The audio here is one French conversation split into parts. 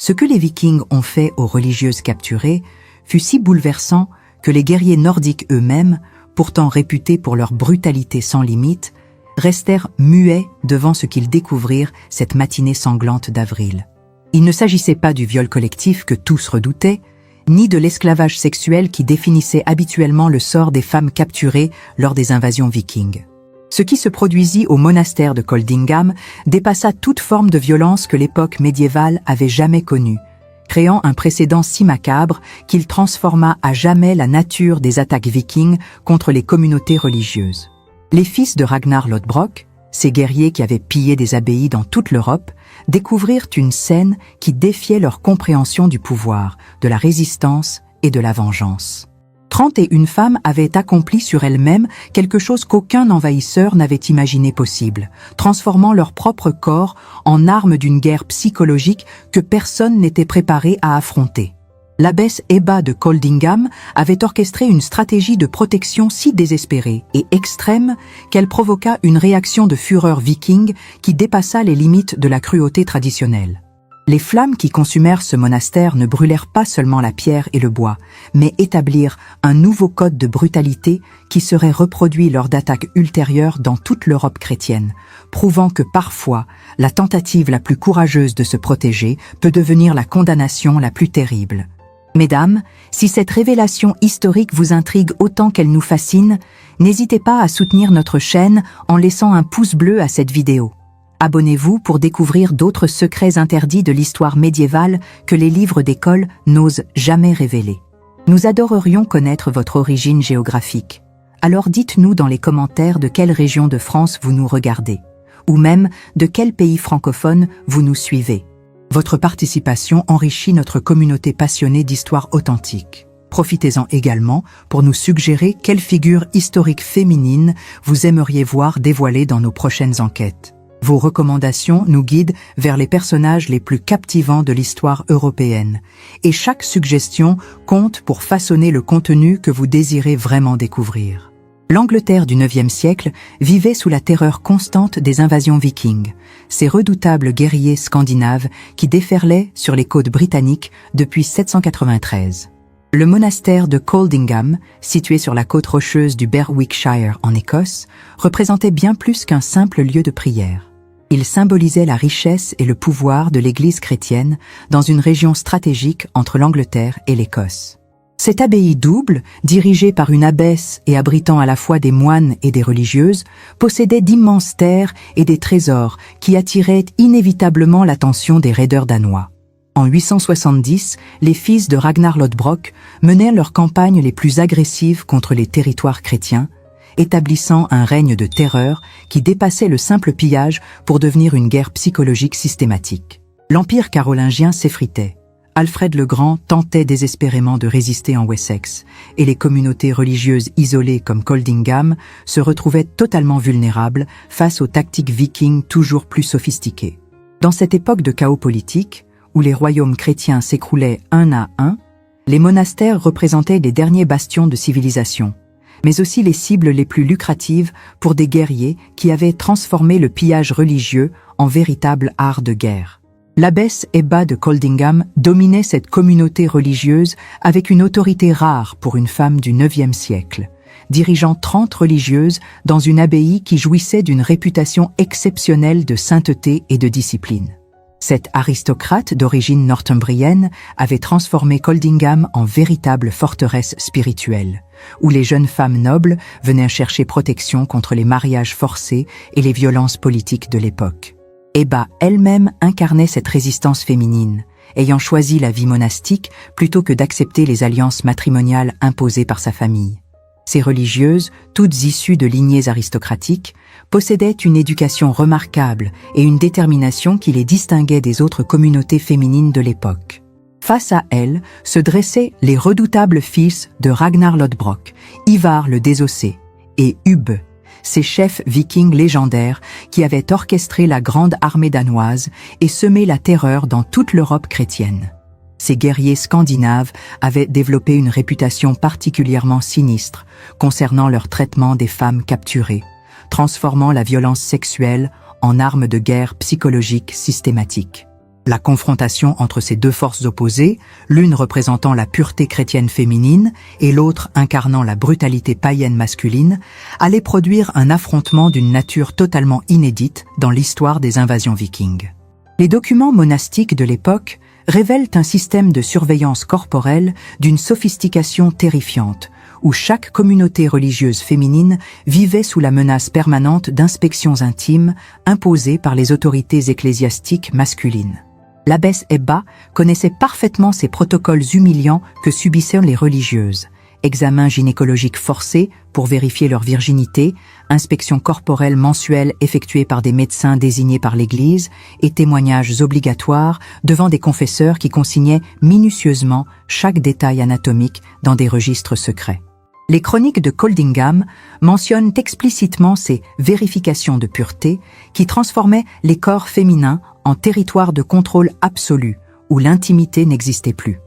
Ce que les Vikings ont fait aux religieuses capturées fut si bouleversant que les guerriers nordiques eux-mêmes, pourtant réputés pour leur brutalité sans limite, restèrent muets devant ce qu'ils découvrirent cette matinée sanglante d'avril. Il ne s'agissait pas du viol collectif que tous redoutaient, ni de l'esclavage sexuel qui définissait habituellement le sort des femmes capturées lors des invasions vikings. Ce qui se produisit au monastère de Coldingham dépassa toute forme de violence que l'époque médiévale avait jamais connue, créant un précédent si macabre qu'il transforma à jamais la nature des attaques vikings contre les communautés religieuses. Les fils de Ragnar Lodbrok, ces guerriers qui avaient pillé des abbayes dans toute l'Europe, découvrirent une scène qui défiait leur compréhension du pouvoir, de la résistance et de la vengeance. 31 femmes avaient accompli sur elles-mêmes quelque chose qu'aucun envahisseur n'avait imaginé possible, transformant leur propre corps en arme d'une guerre psychologique que personne n'était préparé à affronter. L'abbesse Ebba de Coldingham avait orchestré une stratégie de protection si désespérée et extrême qu'elle provoqua une réaction de fureur viking qui dépassa les limites de la cruauté traditionnelle. Les flammes qui consumèrent ce monastère ne brûlèrent pas seulement la pierre et le bois, mais établirent un nouveau code de brutalité qui serait reproduit lors d'attaques ultérieures dans toute l'Europe chrétienne, prouvant que parfois, la tentative la plus courageuse de se protéger peut devenir la condamnation la plus terrible. Mesdames, si cette révélation historique vous intrigue autant qu'elle nous fascine, n'hésitez pas à soutenir notre chaîne en laissant un pouce bleu à cette vidéo. Abonnez-vous pour découvrir d'autres secrets interdits de l'histoire médiévale que les livres d'école n'osent jamais révéler. Nous adorerions connaître votre origine géographique. Alors dites-nous dans les commentaires de quelle région de France vous nous regardez, ou même de quel pays francophone vous nous suivez. Votre participation enrichit notre communauté passionnée d'histoire authentique. Profitez-en également pour nous suggérer quelle figure historique féminine vous aimeriez voir dévoilée dans nos prochaines enquêtes. Vos recommandations nous guident vers les personnages les plus captivants de l'histoire européenne, et chaque suggestion compte pour façonner le contenu que vous désirez vraiment découvrir. L'Angleterre du IXe siècle vivait sous la terreur constante des invasions vikings, ces redoutables guerriers scandinaves qui déferlaient sur les côtes britanniques depuis 793. Le monastère de Coldingham, situé sur la côte rocheuse du Berwickshire en Écosse, représentait bien plus qu'un simple lieu de prière. Il symbolisait la richesse et le pouvoir de l'Église chrétienne dans une région stratégique entre l'Angleterre et l'Écosse. Cette abbaye double, dirigée par une abbesse et abritant à la fois des moines et des religieuses, possédait d'immenses terres et des trésors qui attiraient inévitablement l'attention des raideurs danois. En 870, les fils de Ragnar Lodbrok menèrent leurs campagnes les plus agressives contre les territoires chrétiens, établissant un règne de terreur qui dépassait le simple pillage pour devenir une guerre psychologique systématique. L'empire carolingien s'effritait. Alfred le Grand tentait désespérément de résister en Wessex, et les communautés religieuses isolées comme Coldingham se retrouvaient totalement vulnérables face aux tactiques vikings toujours plus sophistiquées. Dans cette époque de chaos politique, où les royaumes chrétiens s'écroulaient un à un, les monastères représentaient les derniers bastions de civilisation, mais aussi les cibles les plus lucratives pour des guerriers qui avaient transformé le pillage religieux en véritable art de guerre. L'abbesse Ebba de Coldingham dominait cette communauté religieuse avec une autorité rare pour une femme du IXe siècle, dirigeant 30 religieuses dans une abbaye qui jouissait d'une réputation exceptionnelle de sainteté et de discipline. Cette aristocrate d'origine northumbrienne avait transformé Coldingham en véritable forteresse spirituelle, où les jeunes femmes nobles venaient chercher protection contre les mariages forcés et les violences politiques de l'époque. Ebba elle-même incarnait cette résistance féminine, ayant choisi la vie monastique plutôt que d'accepter les alliances matrimoniales imposées par sa famille. Ces religieuses, toutes issues de lignées aristocratiques, possédaient une éducation remarquable et une détermination qui les distinguait des autres communautés féminines de l'époque. Face à elles se dressaient les redoutables fils de Ragnar Lodbrok, Ivar le Désossé, et Ubbe, ces chefs vikings légendaires qui avaient orchestré la grande armée danoise et semé la terreur dans toute l'Europe chrétienne. Ces guerriers scandinaves avaient développé une réputation particulièrement sinistre concernant leur traitement des femmes capturées, transformant la violence sexuelle en arme de guerre psychologique systématique. La confrontation entre ces deux forces opposées, l'une représentant la pureté chrétienne féminine et l'autre incarnant la brutalité païenne masculine, allait produire un affrontement d'une nature totalement inédite dans l'histoire des invasions vikings. Les documents monastiques de l'époque révèlent un système de surveillance corporelle d'une sophistication terrifiante, où chaque communauté religieuse féminine vivait sous la menace permanente d'inspections intimes imposées par les autorités ecclésiastiques masculines. L'abbesse Ebba connaissait parfaitement ces protocoles humiliants que subissaient les religieuses. Examens gynécologiques forcés pour vérifier leur virginité, inspections corporelles mensuelles effectuées par des médecins désignés par l'Église et témoignages obligatoires devant des confesseurs qui consignaient minutieusement chaque détail anatomique dans des registres secrets. Les chroniques de Coldingham mentionnent explicitement ces vérifications de pureté qui transformaient les corps féminins en territoire de contrôle absolu, où l'intimité n'existait plus.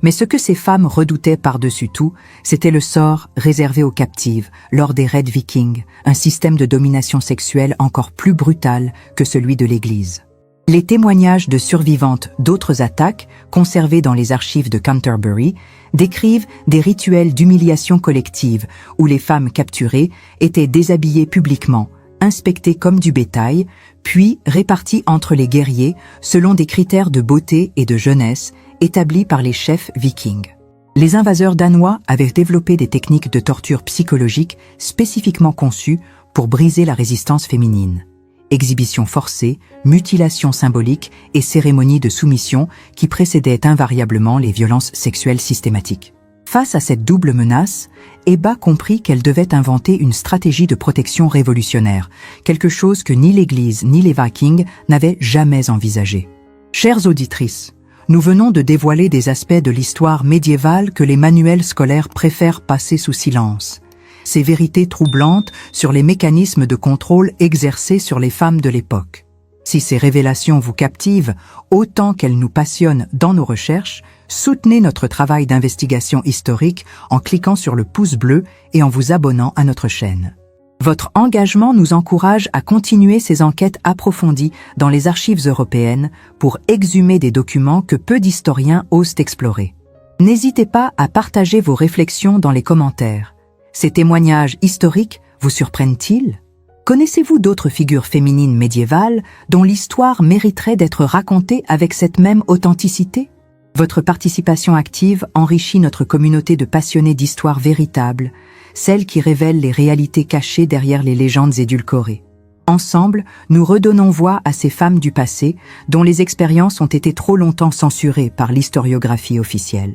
Mais ce que ces femmes redoutaient par-dessus tout, c'était le sort réservé aux captives lors des raids vikings, un système de domination sexuelle encore plus brutal que celui de l'Église. Les témoignages de survivantes d'autres attaques, conservés dans les archives de Canterbury, décrivent des rituels d'humiliation collective où les femmes capturées étaient déshabillées publiquement, inspectées comme du bétail, puis réparties entre les guerriers selon des critères de beauté et de jeunesse établis par les chefs vikings. Les invaseurs danois avaient développé des techniques de torture psychologique spécifiquement conçues pour briser la résistance féminine. Exhibitions forcées, mutilations symboliques et cérémonies de soumission qui précédaient invariablement les violences sexuelles systématiques. Face à cette double menace, Ebba comprit qu'elle devait inventer une stratégie de protection révolutionnaire, quelque chose que ni l'Église ni les Vikings n'avaient jamais envisagé. Chères auditrices, nous venons de dévoiler des aspects de l'histoire médiévale que les manuels scolaires préfèrent passer sous silence. Ces vérités troublantes sur les mécanismes de contrôle exercés sur les femmes de l'époque. Si ces révélations vous captivent autant qu'elles nous passionnent dans nos recherches, soutenez notre travail d'investigation historique en cliquant sur le pouce bleu et en vous abonnant à notre chaîne. Votre engagement nous encourage à continuer ces enquêtes approfondies dans les archives européennes pour exhumer des documents que peu d'historiens osent explorer. N'hésitez pas à partager vos réflexions dans les commentaires. Ces témoignages historiques vous surprennent-ils? Connaissez-vous d'autres figures féminines médiévales dont l'histoire mériterait d'être racontée avec cette même authenticité? Votre participation active enrichit notre communauté de passionnés d'histoire véritable, celle qui révèle les réalités cachées derrière les légendes édulcorées. Ensemble, nous redonnons voix à ces femmes du passé dont les expériences ont été trop longtemps censurées par l'historiographie officielle.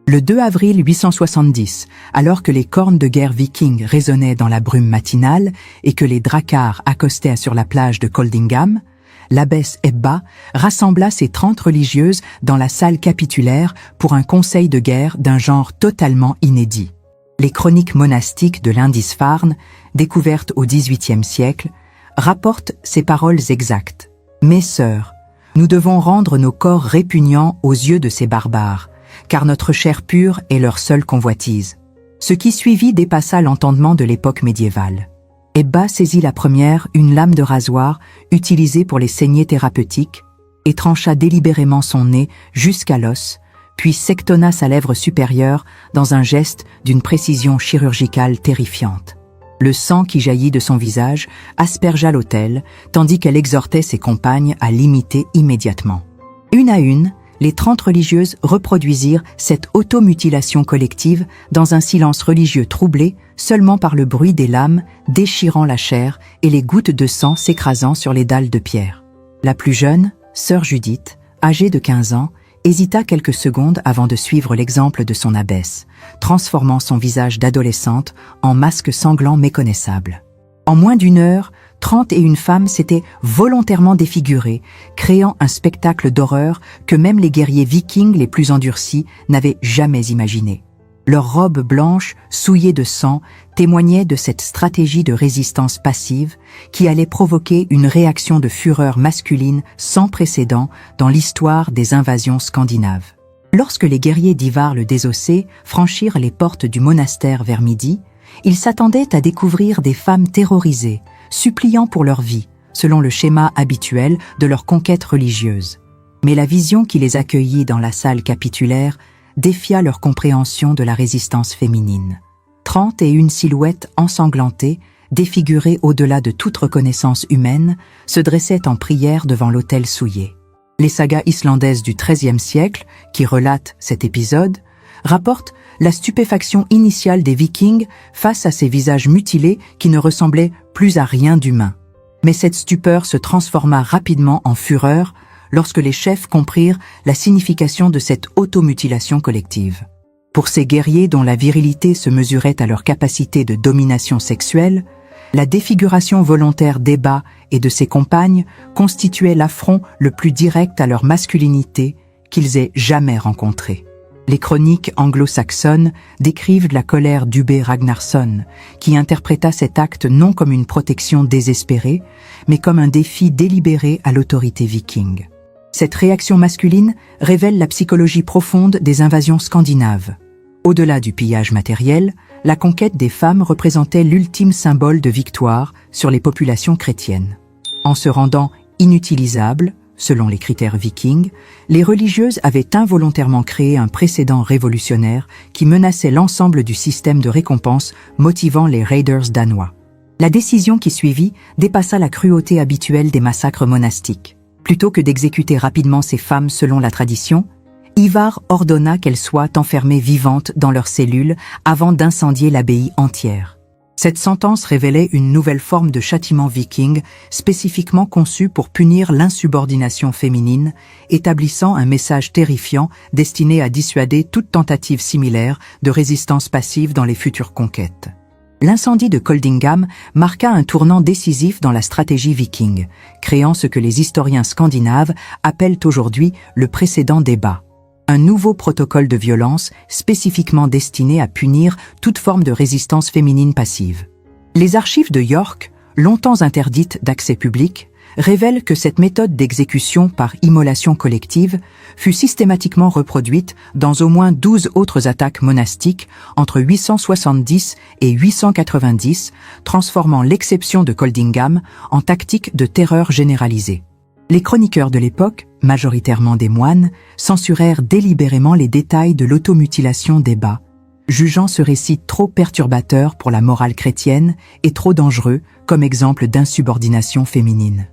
Le 2 avril 870, alors que les cornes de guerre vikings résonnaient dans la brume matinale et que les dracars accostaient sur la plage de Coldingham, l'abbesse Ebba rassembla ses 30 religieuses dans la salle capitulaire pour un conseil de guerre d'un genre totalement inédit. Les chroniques monastiques de Lindisfarne, découvertes au XVIIIe siècle, rapportent ces paroles exactes. « Mes sœurs, nous devons rendre nos corps répugnants aux yeux de ces barbares, car notre chair pure est leur seule convoitise. » Ce qui suivit dépassa l'entendement de l'époque médiévale. Ebba saisit la première, une lame de rasoir, utilisée pour les saignées thérapeutiques, et trancha délibérément son nez jusqu'à l'os, puis sectionna sa lèvre supérieure dans un geste d'une précision chirurgicale terrifiante. Le sang qui jaillit de son visage aspergea l'autel, tandis qu'elle exhortait ses compagnes à l'imiter immédiatement. Une à une, les 30 religieuses reproduisirent cette automutilation collective dans un silence religieux troublé seulement par le bruit des lames déchirant la chair et les gouttes de sang s'écrasant sur les dalles de pierre. La plus jeune, sœur Judith, âgée de 15 ans, hésita quelques secondes avant de suivre l'exemple de son abbesse, transformant son visage d'adolescente en masque sanglant méconnaissable. En moins d'une heure, 31 femmes s'étaient volontairement défigurées, créant un spectacle d'horreur que même les guerriers vikings les plus endurcis n'avaient jamais imaginé. Leurs robes blanches, souillées de sang, témoignaient de cette stratégie de résistance passive qui allait provoquer une réaction de fureur masculine sans précédent dans l'histoire des invasions scandinaves. Lorsque les guerriers d'Ivar le Désossé franchirent les portes du monastère vers midi, ils s'attendaient à découvrir des femmes terrorisées, suppliant pour leur vie, selon le schéma habituel de leur conquête religieuse. Mais la vision qui les accueillit dans la salle capitulaire défia leur compréhension de la résistance féminine. 31 silhouettes ensanglantées, défigurées au-delà de toute reconnaissance humaine, se dressaient en prière devant l'autel souillé. Les sagas islandaises du XIIIe siècle, qui relatent cet épisode, rapportent la stupéfaction initiale des Vikings face à ces visages mutilés qui ne ressemblaient plus à rien d'humain. Mais cette stupeur se transforma rapidement en fureur lorsque les chefs comprirent la signification de cette automutilation collective. Pour ces guerriers dont la virilité se mesurait à leur capacité de domination sexuelle, la défiguration volontaire d'Eba et de ses compagnes constituait l'affront le plus direct à leur masculinité qu'ils aient jamais rencontré. Les chroniques anglo-saxonnes décrivent la colère d'Ubbe Ragnarsson, qui interpréta cet acte non comme une protection désespérée, mais comme un défi délibéré à l'autorité viking. Cette réaction masculine révèle la psychologie profonde des invasions scandinaves. Au-delà du pillage matériel, la conquête des femmes représentait l'ultime symbole de victoire sur les populations chrétiennes. En se rendant inutilisables, selon les critères vikings, les religieuses avaient involontairement créé un précédent révolutionnaire qui menaçait l'ensemble du système de récompense motivant les raiders danois. La décision qui suivit dépassa la cruauté habituelle des massacres monastiques. Plutôt que d'exécuter rapidement ces femmes selon la tradition, Ivar ordonna qu'elles soient enfermées vivantes dans leurs cellules avant d'incendier l'abbaye entière. Cette sentence révélait une nouvelle forme de châtiment viking spécifiquement conçu pour punir l'insubordination féminine, établissant un message terrifiant destiné à dissuader toute tentative similaire de résistance passive dans les futures conquêtes. L'incendie de Coldingham marqua un tournant décisif dans la stratégie viking, créant ce que les historiens scandinaves appellent aujourd'hui le précédent d'Eba. Un nouveau protocole de violence spécifiquement destiné à punir toute forme de résistance féminine passive. Les archives de York, longtemps interdites d'accès public, révèlent que cette méthode d'exécution par immolation collective fut systématiquement reproduite dans au moins 12 autres attaques monastiques entre 870 et 890, transformant l'exception de Coldingham en tactique de terreur généralisée. Les chroniqueurs de l'époque, majoritairement des moines, censurèrent délibérément les détails de l'automutilation d'Eba, jugeant ce récit trop perturbateur pour la morale chrétienne et trop dangereux comme exemple d'insubordination féminine.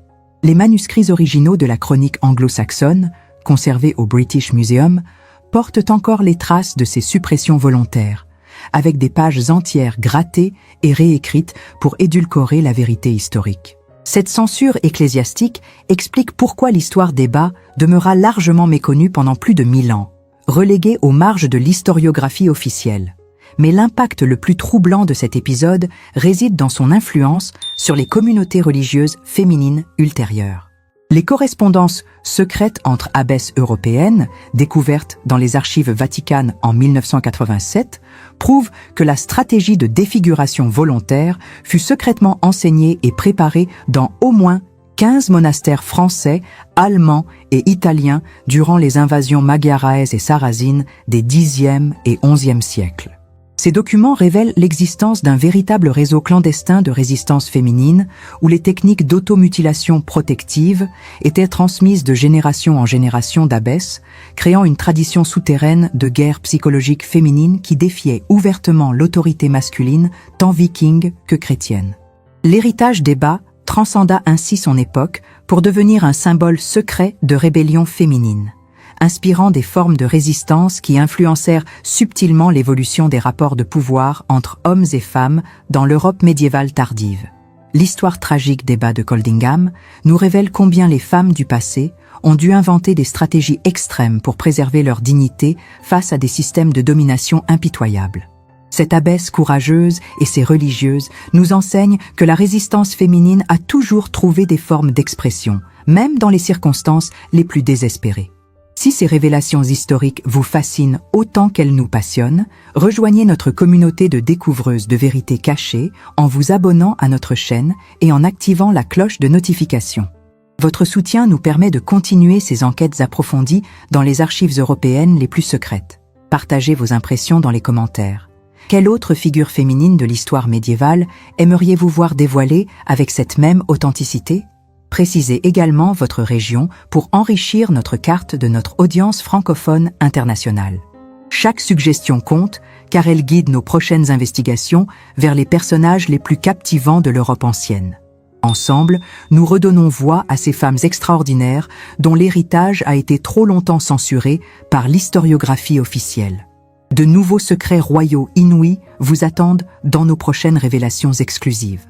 Les manuscrits originaux de la chronique anglo-saxonne, conservés au British Museum, portent encore les traces de ces suppressions volontaires, avec des pages entières grattées et réécrites pour édulcorer la vérité historique. Cette censure ecclésiastique explique pourquoi l'histoire d'Eba demeura largement méconnue pendant plus de 1000 ans, reléguée aux marges de l'historiographie officielle. Mais l'impact le plus troublant de cet épisode réside dans son influence sur les communautés religieuses féminines ultérieures. Les correspondances secrètes entre abbesses européennes, découvertes dans les archives vaticanes en 1987, prouvent que la stratégie de défiguration volontaire fut secrètement enseignée et préparée dans au moins 15 monastères français, allemands et italiens durant les invasions magyaraèses et sarrasines des Xe et XIe siècles. Ces documents révèlent l'existence d'un véritable réseau clandestin de résistance féminine où les techniques d'automutilation protective étaient transmises de génération en génération d'abbesses, créant une tradition souterraine de guerre psychologique féminine qui défiait ouvertement l'autorité masculine, tant viking que chrétienne. L'héritage d'Eba transcenda ainsi son époque pour devenir un symbole secret de rébellion féminine, inspirant des formes de résistance qui influencèrent subtilement l'évolution des rapports de pouvoir entre hommes et femmes dans l'Europe médiévale tardive. L'histoire tragique d'Eba de Coldingham nous révèle combien les femmes du passé ont dû inventer des stratégies extrêmes pour préserver leur dignité face à des systèmes de domination impitoyables. Cette abbesse courageuse et ces religieuses nous enseignent que la résistance féminine a toujours trouvé des formes d'expression, même dans les circonstances les plus désespérées. Si ces révélations historiques vous fascinent autant qu'elles nous passionnent, rejoignez notre communauté de découvreuses de vérités cachées en vous abonnant à notre chaîne et en activant la cloche de notification. Votre soutien nous permet de continuer ces enquêtes approfondies dans les archives européennes les plus secrètes. Partagez vos impressions dans les commentaires. Quelle autre figure féminine de l'histoire médiévale aimeriez-vous voir dévoilée avec cette même authenticité ? Précisez également votre région pour enrichir notre carte de notre audience francophone internationale. Chaque suggestion compte car elle guide nos prochaines investigations vers les personnages les plus captivants de l'Europe ancienne. Ensemble, nous redonnons voix à ces femmes extraordinaires dont l'héritage a été trop longtemps censuré par l'historiographie officielle. De nouveaux secrets royaux inouïs vous attendent dans nos prochaines révélations exclusives.